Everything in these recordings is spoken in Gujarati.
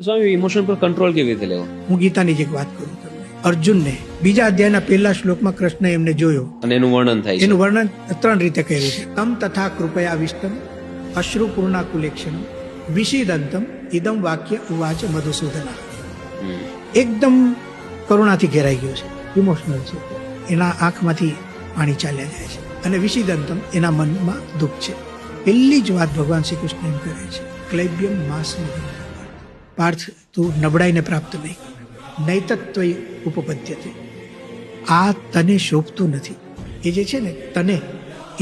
સ્વામી ઇમોશન પર કંટ્રોલ કેવી રીતે લેવો? હું ગીતાની જ એક વાત કરું તમને. અર્જુનને બીજા અધ્યાયના પહેલા શ્લોકમાં કૃષ્ણ એમને જોયો અને એનું વર્ણન થાય છે. એનું વર્ણન 3 રીતે કર્યું છે. તમ તથા કૃપયા વિષ્ટમ અશ્રુપૂર્ણા કુલેક્ષણમ વિષિદંતમ ઇદમ વાક્ય ઉવાચ મધુસૂદના. એકદમ કરુણાથી ઘેરાઈ ગયો છે, ઇમોશનલ છે. એના આંખમાંથી પાણી ચાલ્યા જાય છે અને વિષિદંતમ એના મનમાં દુઃખ છે. પહેલી જ વાત ભગવાન શ્રી કૃષ્ણ એમ કરે છે, ક્લૈબ્યમ માસ પાર્થ, તું નબળાઈને પ્રાપ્ત નહીં કર, નૈતત્વય ઉપપદ્યતે. આ તને શોભતું નથી. એ જે છે ને તને,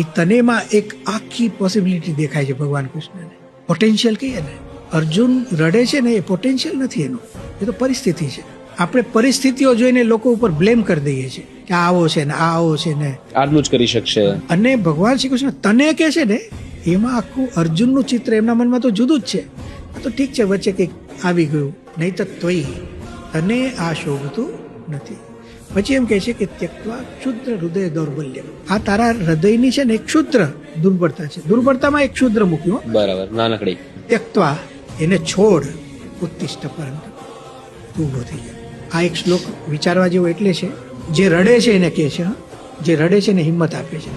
એ તનેમાં એક આખી પોસિબિલિટી દેખાય છે ભગવાન કૃષ્ણને. પોટેન્શિયલ કહીએ ને, અર્જુન રડે છે ને એ પોટેન્શિયલ નથી એનું, એ તો પરિસ્થિતિ છે. આપણે પરિસ્થિતિઓ જોઈને લોકો ઉપર બ્લેમ કરી દઈએ છીએ કે આવો છે ને આવો છે ને, આટલું જ કરી શકશે. અને ભગવાન શ્રી કૃષ્ણ તને કે છે ને, એમાં આખું અર્જુનનું ચિત્ર એમના મનમાં તો જુદું જ છે. આ તો ઠીક છે, વચ્ચે કંઈક આવી ગયું, નહીં તો તોય તને આ શોભતું નથી. પછી એમ કહે છે કે ત્યક્વા ક્ષુદ્ર હૃદય દૌર્બલ્ય. આ તારા હૃદયની છે ને એક ક્ષુદ્ર દુર્બળતા છે. દુર્બળતામાં એક ક્ષુદ્ર મૂક્યું, બરાબર, નાનકડી. ત્યક્વા એને છોડ, ઉત્તિષ્ઠ પરંત, તું ઊભો થઈ જા. આ એક શ્લોક વિચારવા જેવો એટલે છે, જે રડે છે એને કહે છે, જે રડે છે એને હિંમત આપે છે.